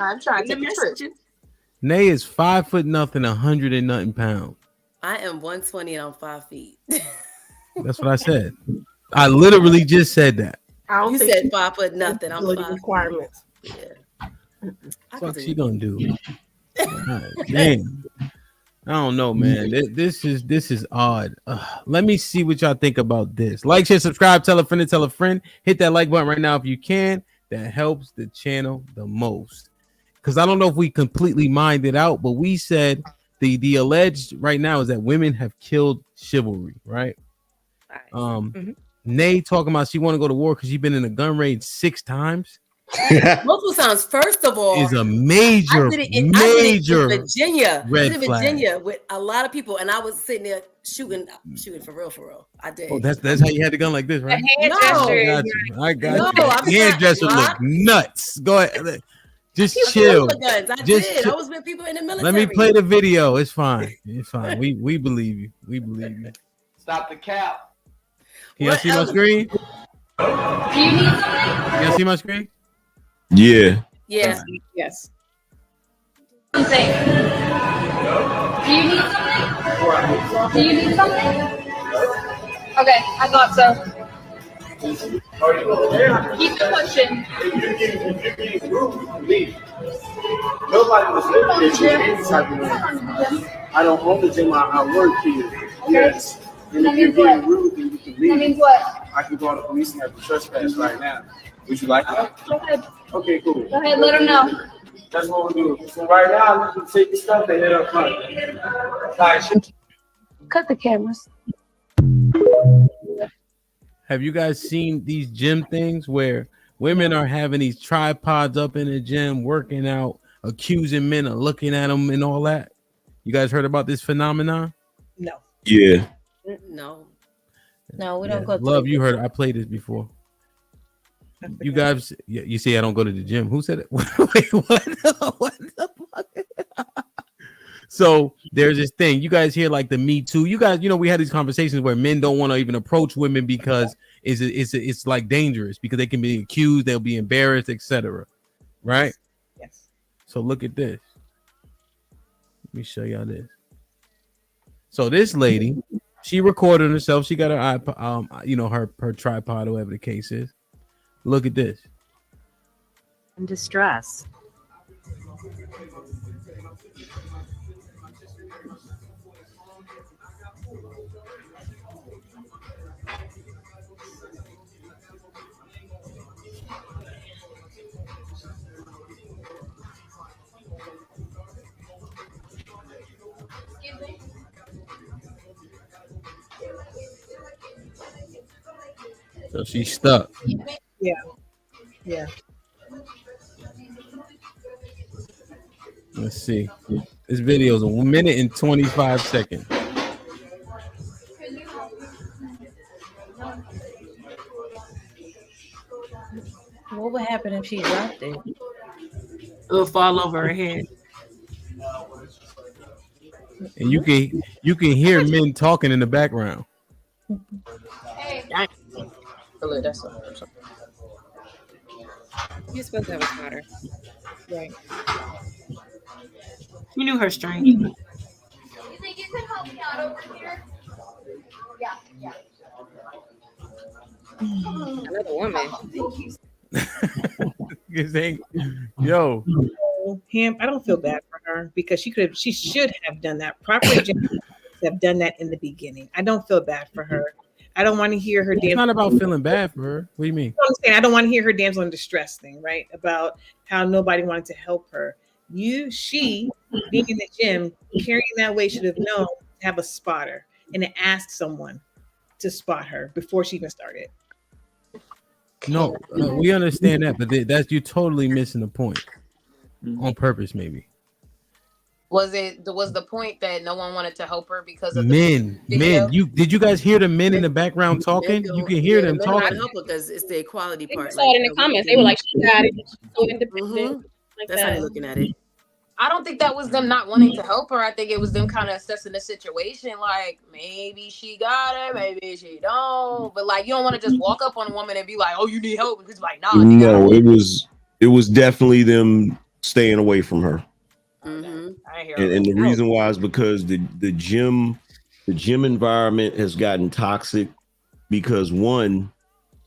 I'm trying to message. Nay is 5 foot nothing, 100 and nothing pounds. I am 120 and I'm 5 feet. That's what I said. I literally just said that. You said 5 foot nothing. I'm 5 requirements. Yeah. What's she gonna do? Damn. I don't know, man. This is odd. Let me see what y'all think about this. Like, share, subscribe, tell a friend to tell a friend. Hit that like button right now if you can. That helps the channel the most. Because I don't know if we completely mined it out, but we said the alleged right now is that women have killed chivalry, right? Nay talking about she want to go to war because she's been in a gun raid 6 times. Multiple times. First of all, is a major Virginia. red in Virginia with a lot of people, and I was sitting there shooting for real. I did. Oh, that's how you had the gun like this, right? I got you. Hairdresser look nuts. Go ahead. Just chill. I was with people in the military. Let me play the video. It's fine. It's fine. We believe you. We believe you. Stop the cap. Can y'all see my screen? Do you need something? Can y'all see my screen? Yeah. Yeah. Yes. Do you need something? Do you need something? Okay, I thought so. Keep it pushing. Nobody was living this type of way. I don't own the gym. I work here. Yes. And if you're getting rude, then you can leave. That means what? I can go to the police and have the trespass right now. Would you like it? Go ahead. Okay, cool. Go ahead, let them know. That's what we'll do. So right now, you can take the stuff and head up front. Cut the cameras. Have you guys seen these gym things where women are having these tripods up in the gym, working out, accusing men of looking at them and all that? You guys heard about this phenomenon? No. Yeah. No, we don't go. Love, you heard. I played this before. You guys, you see, I don't go to the gym. Who said it? Wait, what the fuck? So there's this thing. You guys hear like the Me Too. You guys, we had these conversations where men don't want to even approach women because it's like dangerous because they can be accused, they'll be embarrassed, etc. Right? Yes. So look at this. Let me show y'all this. So this lady, she recorded herself. She got her iPod, her tripod, or whatever the case is. Look at this. In distress. So she's stuck. Yeah. Let's see. This video is 1 minute and 25 seconds. What would happen if she dropped it? It'll fall over her head. And you can hear men talking in the background. You're supposed to have a spotter. Right. You knew her strength. You think you can help me out over here? Yeah. Another woman. Yo. Him, I don't feel bad for her because she should have done that. Proper have done that in the beginning. I don't feel bad for her. I don't want to hear her dance. It's not about feeling bad for her. What do you mean? I'm saying I don't want to hear her dance on distress thing, right? About how nobody wanted to help her. She being in the gym, carrying that weight, should have known to have a spotter and to ask someone to spot her before she even started. No, we understand that, but you're totally missing the point. On purpose, maybe. Was the point that no one wanted to help her because of men? Did you guys hear the men in the background talking? You can hear them talking. Help because it's the equality part. I saw it in the comments. They were like, "She got it. She's so independent." Like that's how they're looking at it. I don't think that was them not wanting to help her. I think it was them kind of assessing the situation. Like maybe she got it, maybe she don't. But like you don't want to just walk up on a woman and be like, "Oh, you need help," and it's like, "Nah." No, it was definitely them staying away from her. Mm-hmm. I hear And the reason why is because the gym environment has gotten toxic because one,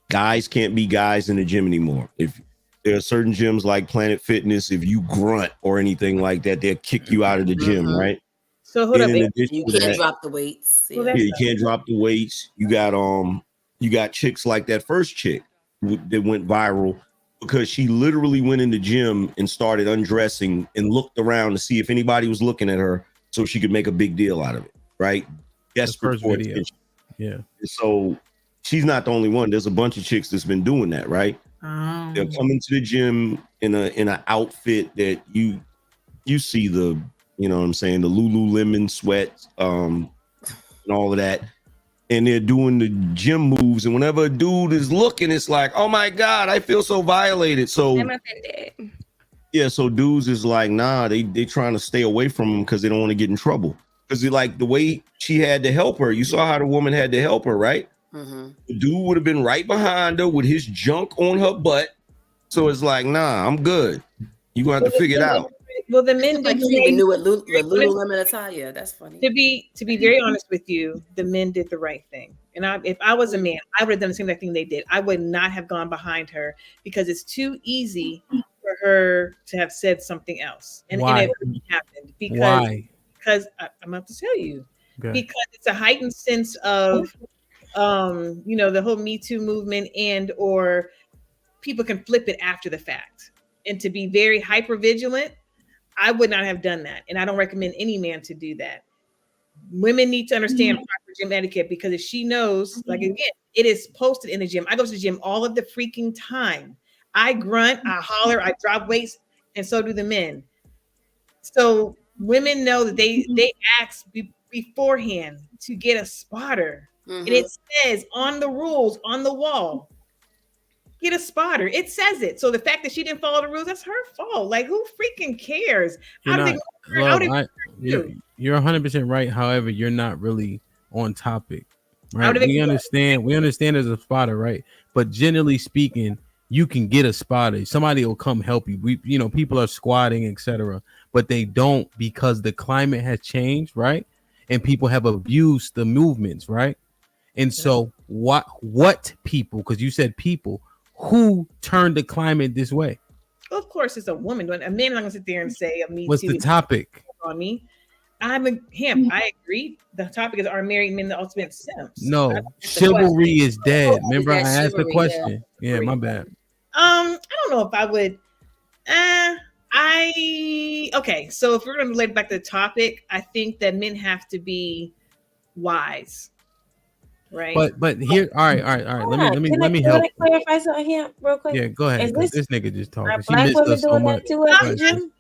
guys can't be guys in the gym anymore. If there are certain gyms like Planet Fitness, if you grunt or anything like that, they'll kick you out of the gym, right? So hold up. In addition You to can't that, drop the weights. Well, yeah, that's you can't drop the weights. You got chicks like that first chick that went viral because she literally went in the gym and started undressing and looked around to see if anybody was looking at her so she could make a big deal out of it, right? Desperate for attention. Yeah. So she's not the only one. There's a bunch of chicks that's been doing that, right? They're coming to the gym in an outfit that you see the, you know what I'm saying, the Lululemon sweats, and all of that. And they're doing the gym moves. And whenever a dude is looking, it's like, oh my God, I feel so violated. So yeah, so dudes is like, nah, they trying to stay away from him because they don't want to get in trouble. Because like the way she had to help her, you saw how the woman had to help her, right? Mm-hmm. The dude would have been right behind her with his junk on her butt. So it's like, nah, I'm good. You're gonna have to figure it out. Well, the men Like did she even knew what Lululemon attire. That's funny. to be very honest with you, the men did the right thing. And if I was a man, I would have done the same thing they did. I would not have gone behind her because it's too easy for her to have said something else. And it happened because I'm about to tell you. Okay. Because it's a heightened sense of the whole Me Too movement or people can flip it after the fact. And to be very hyper vigilant, I would not have done that. And I don't recommend any man to do that. Women need to understand proper gym etiquette because if she knows, like again, it is posted in the gym. I go to the gym all of the freaking time. I grunt, I holler, I drop weights, and so do the men. So women know that they ask beforehand to get a spotter. And it says on the rules on the wall, get a spotter. It says it. So the fact that she didn't follow the rules, that's her fault. Like who freaking cares? You're 100% right. However, you're not really on topic, right? We understand there's a spotter, right? But generally speaking, you can get a spotter. Somebody will come help you. People are squatting, etc., but they don't because the climate has changed, right? And people have abused the movements, right? And so what people, because you said people, who turned the climate this way? Well, of course, it's a woman. A man is not going to sit there and say, "Me What's too." the topic? On me, I'm him. I agree. The topic is: Are married men the ultimate simps? No, chivalry is dead. Remember, I asked the question. Yeah, my bad. I don't know if I would. Okay. So if we're going to relate back to the topic, I think that men have to be wise. Right. But here, all right. Let me help. Clarify something here real quick. Yeah, go ahead. This nigga just talking. She black missed women us so doing much. that too at the gym?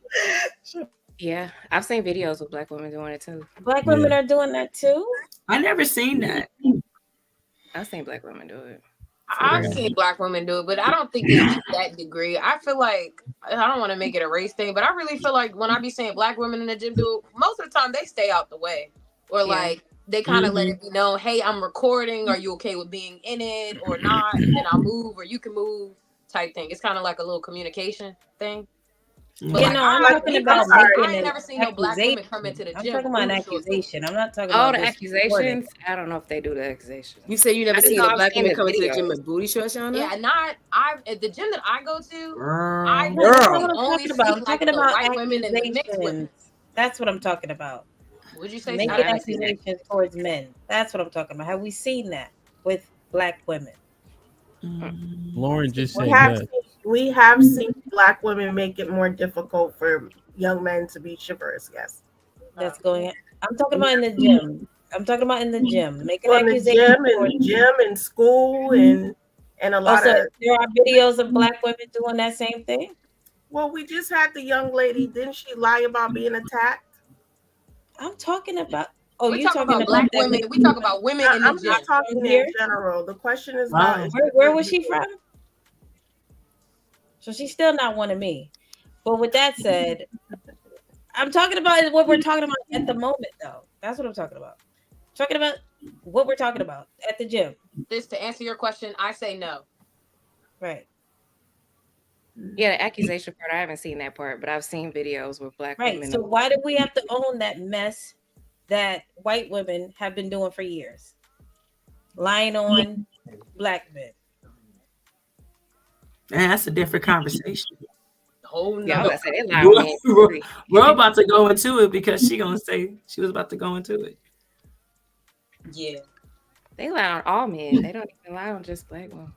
Yeah, I've seen videos with black women doing it too. Black women are doing that too? I never seen that. I've seen black women do it. I've seen black women do it, but I don't think it's to that degree. I feel like I don't want to make it a race thing, but I really feel like when I be saying black women in the gym do it, most of the time they stay out the way, or like they kind of let it be known, hey, I'm recording. Are you okay with being in it or not? And then I'll move, or you can move, type thing. It's kind of like a little communication thing. But I'm talking about. I ain't never seen no black women come into the gym. I'm talking about an accusation. I'm not talking about the accusations. I don't know if they do the accusations. You say you never seen a black woman come into the gym with booty shorts on? Yeah, at the gym that I go to. I'm talking about white women and mixed women. That's what I'm talking about. Would you say making accusations towards men? That's what I'm talking about. Have we seen that with black women? Lauren just said that. We have seen black women make it more difficult for young men to be chivalrous. Yes, that's going on. I'm talking about in the gym. Making accusations in the gym and school and a lot of. There are videos of black women doing that same thing. Well, we just had the young lady. Didn't she lie about being attacked? I'm talking about. You're talking about black women. We talk about women in the gym. I'm not talking in general. The question is about where was she from? So she's still not one of me. But with that said, I'm talking about what we're talking about at the moment, though. That's what I'm talking about. Talking about what we're talking about at the gym. This to answer your question, I say no. Right. Yeah, the accusation part. I haven't seen that part, but I've seen videos with black Right. women. So why do we have to own that mess that white women have been doing for years? Lying on black men. And that's a different conversation. Yeah, I was about to say, they lie on me. We're about to go into it because she gonna say she was about to go into it. Yeah. They lie on all men. They don't even lie on just black women.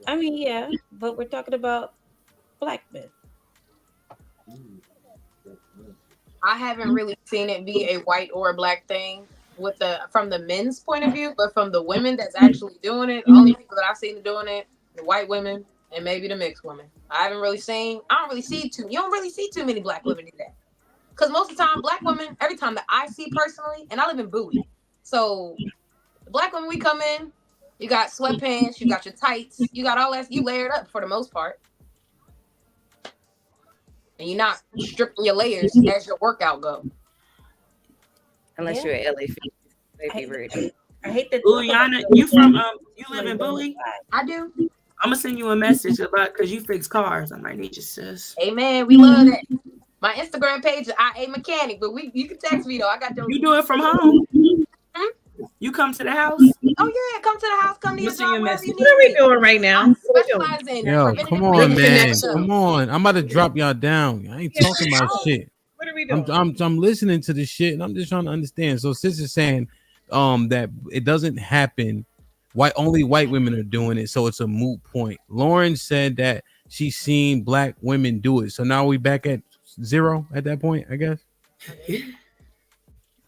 I mean, yeah, but we're talking about black men. I haven't really seen it be a white or a black thing from the men's point of view, but from the women that's actually doing it, only people that I've seen doing it, the white women and maybe the mixed women. I don't really see you don't really see too many black women do that. Because most of the time, black women, every time that I see personally, and I live in Bowie, so the black women, we come in, you got sweatpants, you got your tights, you got all that, you layered up for the most part. And you're not stripping your layers as your workout go. Unless you're at LA Fit. I hate that. Ooh, Yanna, you from you live in Bowie? I do. I'm gonna send you a message about because you fix cars. I might need you, sis. Hey man, we love that. My Instagram page is IA Mechanic, but you can text me though. I got those. You do it from home? You come to the house? Oh yeah, come to the house. Come to your job. What are we doing right now? Yo, come on, man. Come on. I'm about to drop y'all down. I ain't talking about shit. What are we doing? I'm listening to this shit and I'm just trying to understand. So sis is saying that it doesn't happen. Only white women are doing it, so it's a moot point. Lauren said that she's seen black women do it. So now we back at 0 at that point, I guess.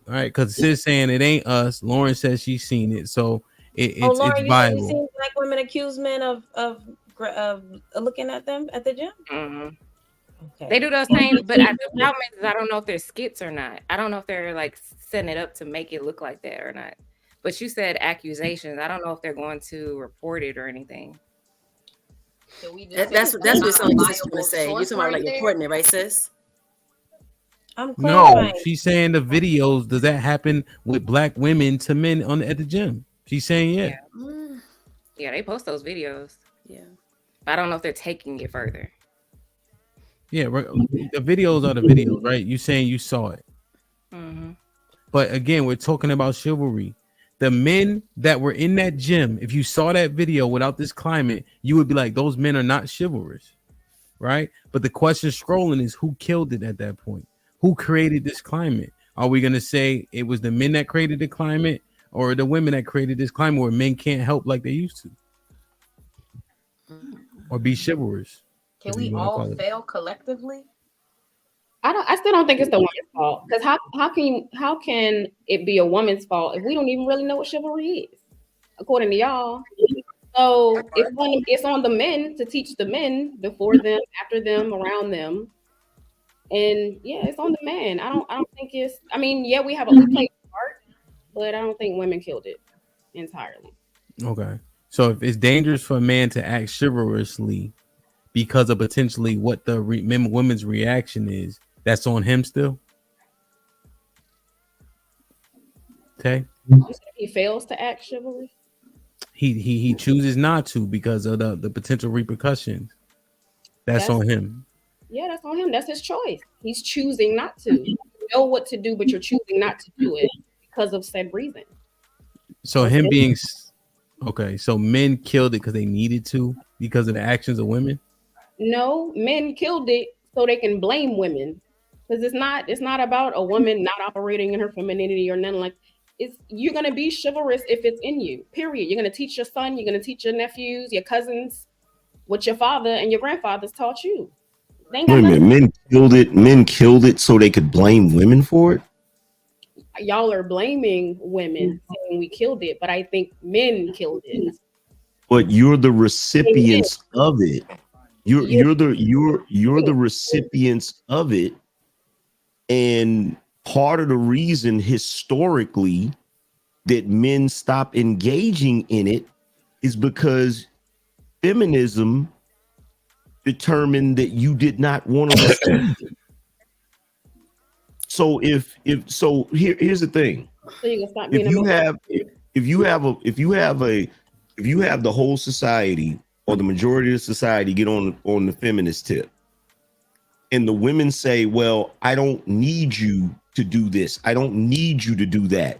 All right, because sis saying it ain't us. Lauren says she's seen it, so it's Lauren, you viable. seen black women accuse men of looking at them at the gym? Mm-hmm. Okay. They do those things, but the problem is I don't know if they're skits or not. I don't know if they're like setting it up to make it look like that or not. But you said accusations. I don't know if they're going to report it or anything. So that's what something sis gonna say. You're talking about like reporting it, right, sis? No, she's saying the videos. Does that happen with black women to men at the gym? She's saying yeah. Yeah, they post those videos. Yeah, but I don't know if they're taking it further. Yeah, the videos are the videos, right? You saying you saw it. Mm-hmm. But again, we're talking about chivalry. The men that were in that gym, if you saw that video without this climate, you would be like, those men are not chivalrous, right? But the question scrolling is who killed it at that point? Who created this climate? Are we going to say it was the men that created the climate or the women that created this climate where men can't help like they used to? Or be chivalrous? Can we all fail collectively? I still don't think it's the woman's fault, because how can it be a woman's fault if we don't even really know what chivalry is, according to y'all? So it's on the men to teach the men before them, after them, around them, and yeah, it's on the man. I don't think it's. I mean, yeah, we played a part, but I don't think women killed it entirely. Okay, so if it's dangerous for a man to act chivalrously because of potentially what the women's reaction is, that's on him still. Okay. He fails to act chivalry. He chooses not to because of the potential repercussions. That's on him. Yeah, that's on him. That's his choice. He's choosing not to. You know what to do, but you're choosing not to do it because of said reason. So him being okay. So men killed it because they needed to because of the actions of women. No, men killed it so they can blame women. Because it's not about a woman not operating in her femininity or nothing like. You're gonna be chivalrous if it's in you. Period. You're gonna teach your son. You're gonna teach your nephews, your cousins, what your father and your grandfathers taught you. Wait a minute, men killed it so they could blame women for it. Y'all are blaming women saying we killed it, but I think men killed it. But you're the recipients of it. You're the recipients of it. And part of the reason historically that men stop engaging in it is because feminism determined that you did not want to receive it. So here's the thing. So you can stop if you have the whole society or the majority of society get on the feminist tip, and the women say, well, I don't need you to do this, I don't need you to do that,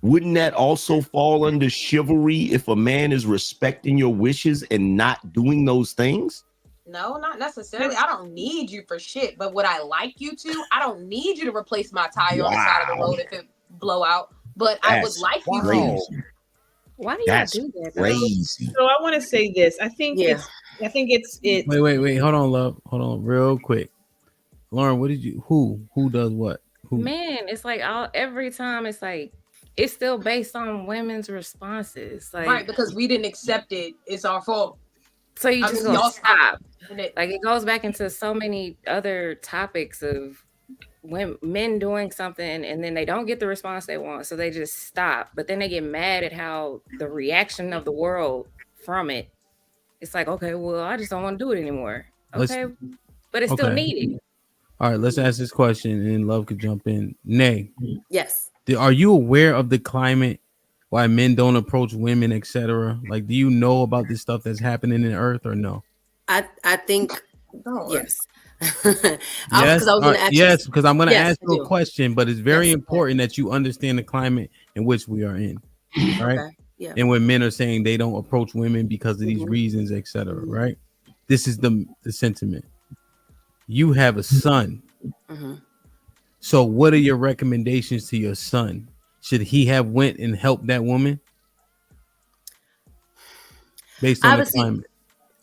wouldn't that also fall under chivalry if a man is respecting your wishes and not doing those things? No, not necessarily. I don't need you for shit, but would I like you to? I don't need you to replace my tire on the side of the road if it blow out, but I would like you to. Why do y'all do that? Crazy. So I want to say this. I think it's. Wait. Hold on, love. Hold on, real quick. Lauren, what did you? Who does what? Who? Man, it's like every time it's like it's still based on women's responses, like right, because we didn't accept it. It's our fault. So you just gonna stop. Like it goes back into so many other topics of when men doing something and then they don't get the response they want, so they just stop. But then they get mad at how the reaction of the world from it. It's like, okay, well, I just don't want to do it anymore. Okay, but it's still needed. All right, let's ask this question, and Love could jump in. Nay, yes. Are you aware of the climate? Why men don't approach women, etc.? Like, do you know about this stuff that's happening in Earth or no? I think yes. Yes, because I'm going to ask you a question, but it's very important that you understand the climate in which we are in, right? Okay. Yeah. And when men are saying they don't approach women because of these reasons, etc., right? This is the sentiment. You have a son. So what are your recommendations to your son? Should he have went and helped that woman? Based on the climate.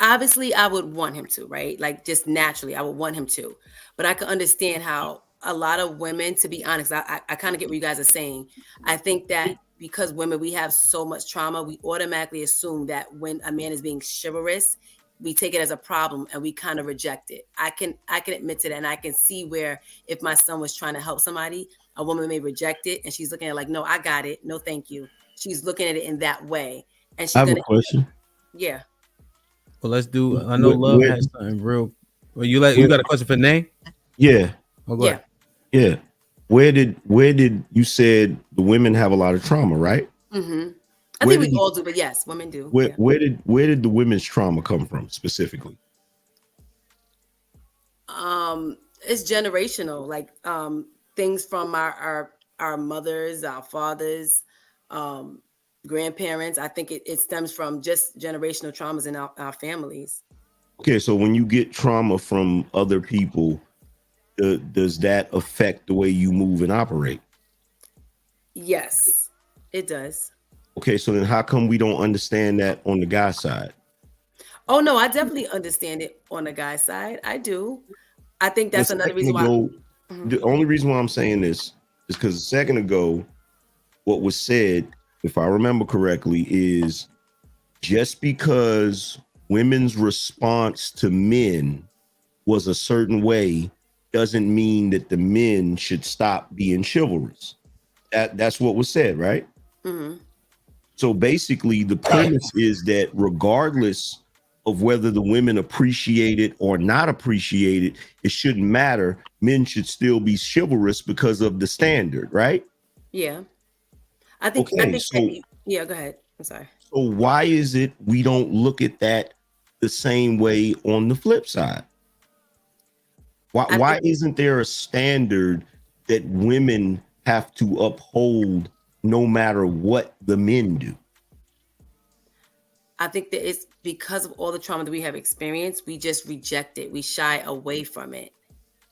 Obviously, I would want him to, right? Like just naturally, I would want him to. But I can understand how a lot of women, to be honest, I kind of get what you guys are saying. I think that because women, we have so much trauma, we automatically assume that when a man is being chivalrous, we take it as a problem and we kind of reject it. I can admit to that, and I can see where if my son was trying to help somebody, a woman may reject it, and she's looking at it like, no, I got it, no, thank you. She's looking at it in that way, and she's I have a question. Yeah. Well, let's do. I know Love has something real. Well, you got a question for Nay? Yeah. Oh, go ahead. Yeah. Where did you said the women have a lot of trauma, right? Mm-hmm. I think we all do, but yes, women do. Where did the women's trauma come from specifically? It's generational, like things from our mothers, our fathers, grandparents. I think it stems from just generational traumas in our families. Okay, so when you get trauma from other people, does that affect the way you move and operate? Yes, it does. Okay, so then how come we don't understand that on the guy side? Oh no, I definitely understand it on the guy side. I do. I think that's another reason why. The only reason why I'm saying this is because a second ago, what was said, if I remember correctly, is just because women's response to men was a certain way doesn't mean that the men should stop being chivalrous. That's what was said, right? Mm-hmm. So basically, the premise is that regardless of whether the women appreciate it or not appreciate it, it shouldn't matter. Men should still be chivalrous because of the standard, right? Yeah. I think, yeah, go ahead. I'm sorry. So why is it we don't look at that the same way on the flip side? Why isn't there a standard that women have to uphold no matter what the men do? I think that it's because of all the trauma that we have experienced, we just reject it. We shy away from it.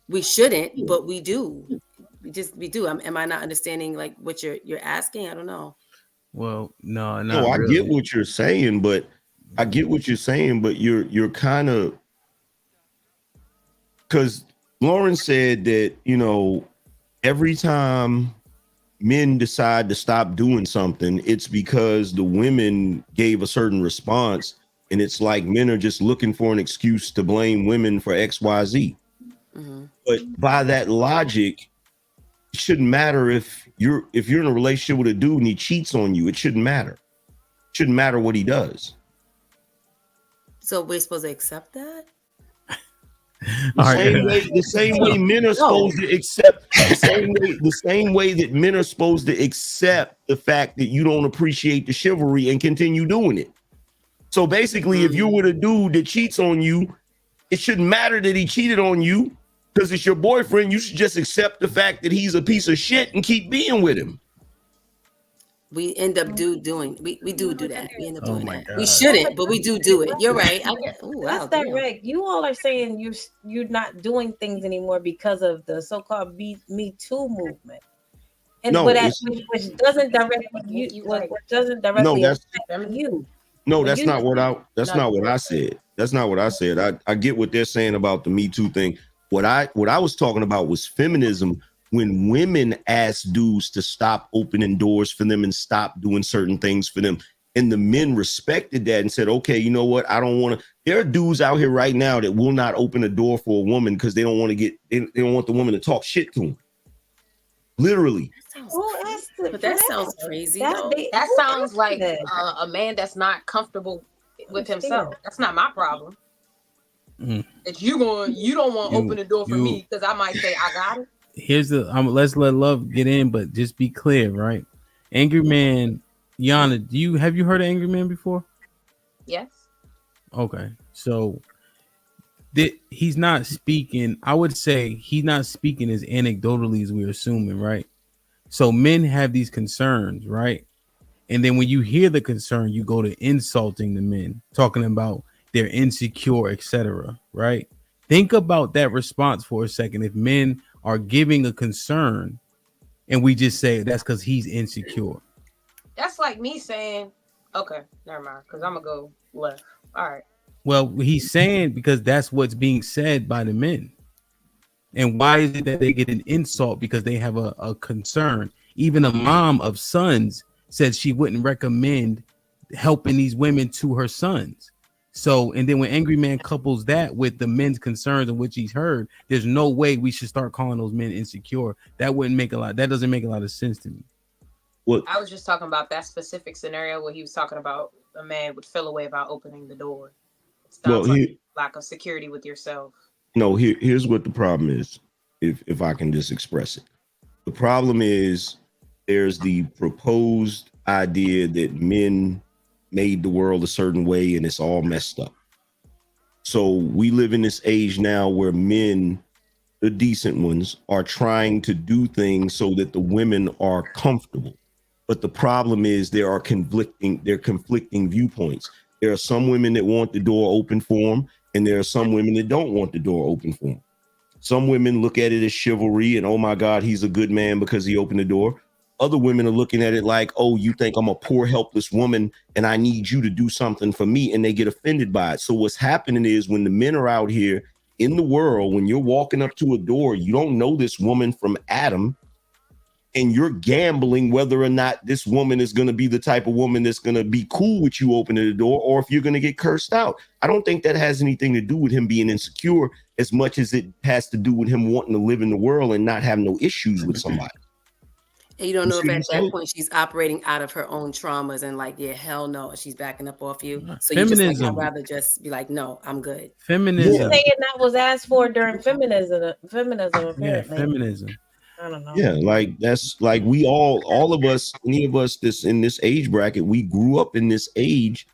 We shouldn't, but we do. We do. Am I not understanding like what you're asking? I don't know. Well, no, I really. get what you're saying, but you're kind of, because Lauren said that, every time men decide to stop doing something, it's because the women gave a certain response, and it's like men are just looking for an excuse to blame women for XYZ. Mm-hmm. But by that logic, it shouldn't matter if you're in a relationship with a dude and he cheats on you. It shouldn't matter. It shouldn't matter what he does. So we're supposed to accept that? The same way men are supposed to accept the same way that men are supposed to accept the fact that you don't appreciate the chivalry and continue doing it. So basically, if you're with a dude that cheats on you, it shouldn't matter that he cheated on you because it's your boyfriend. You should just accept the fact that he's a piece of shit and keep being with him. We end up doing we do that. We end up doing that. God. We shouldn't, but we do it. You're right. That's direct. You all are saying you're not doing things anymore because of the so-called Me Too movement. And No, which doesn't directly affect you. No, that's not what I said. That's not what I said. I get what they're saying about the Me Too thing. What I was talking about was feminism, when women asked dudes to stop opening doors for them and stop doing certain things for them. And the men respected that and said, okay, you know what? I don't want to. There are dudes out here right now that will not open a door for a woman because they don't want to they don't want the woman to talk shit to them. Literally. That sounds crazy. That sounds like a man that's not comfortable with himself. That's not my problem. That you don't want to open the door for me because I might say I got it. Here's the let's let love get in, but just be clear, right? Angry Man, Yanna, have you heard of Angry Man before? Yes. Okay, so he's not speaking. I would say he's not speaking as anecdotally as we're assuming, right? So men have these concerns, right? And then when you hear the concern, you go to insulting the men, talking about they're insecure, etc. Right? Think about that response for a second. If men are giving a concern and we just say that's because he's insecure. That's like me saying, okay, never mind, because I'm gonna go left. All right. Well, he's saying because that's what's being said by the men. And why is it that they get an insult? Because they have a concern. Even a mom of sons said she wouldn't recommend helping these women to her sons. So, and then when Angry Man couples that with the men's concerns in which he's heard, there's no way we should start calling those men insecure. That doesn't make a lot of sense to me. Well, I was just talking about that specific scenario where he was talking about a man would feel a way about opening the door. Sounds like lack of security with yourself. No, here's what the problem is, if I can just express it. The problem is there's the proposed idea that men made the world a certain way and it's all messed up. So we live in this age now where men, the decent ones, are trying to do things so that the women are comfortable. But the problem is there are conflicting viewpoints. There are some women that want the door open for them, and there are some women that don't want the door open for them. Some women look at it as chivalry and, oh my God, he's a good man because he opened the door. Other women are looking at it like, oh, you think I'm a poor, helpless woman and I need you to do something for me, and they get offended by it. So what's happening is when the men are out here in the world, when you're walking up to a door, you don't know this woman from Adam, and you're gambling whether or not this woman is going to be the type of woman that's going to be cool with you opening the door, or if you're going to get cursed out. I don't think that has anything to do with him being insecure as much as it has to do with him wanting to live in the world and not have no issues with somebody. And you don't know if at that point she's operating out of her own traumas and like, yeah, hell no, she's backing up off you. So you just like, I'd rather just be like, no, I'm good. Feminism. You're saying that was asked for during feminism. Yeah, feminism. I don't know. Yeah, like that's like we all of us, any of us that's in this age bracket, we grew up in this age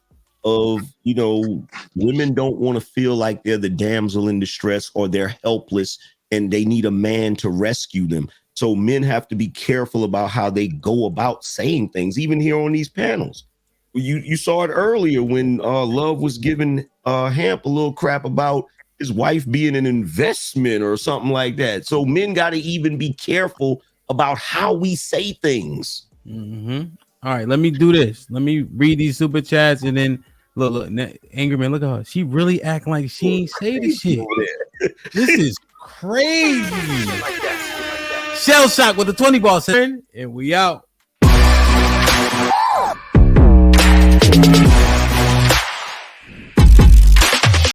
of, you know, women don't want to feel like they're the damsel in distress or they're helpless and they need a man to rescue them. So men have to be careful about how they go about saying things, even here on these panels. You saw it earlier when Love was giving Hamp a little crap about his wife being an investment or something like that. So men got to even be careful about how we say things. Mm-hmm. All right, let me do this. Let me read these super chats and then look, Angry Man, look at her. She really acting like she ain't say the shit. This is crazy. Shell Shock with the 20 ball, and we out.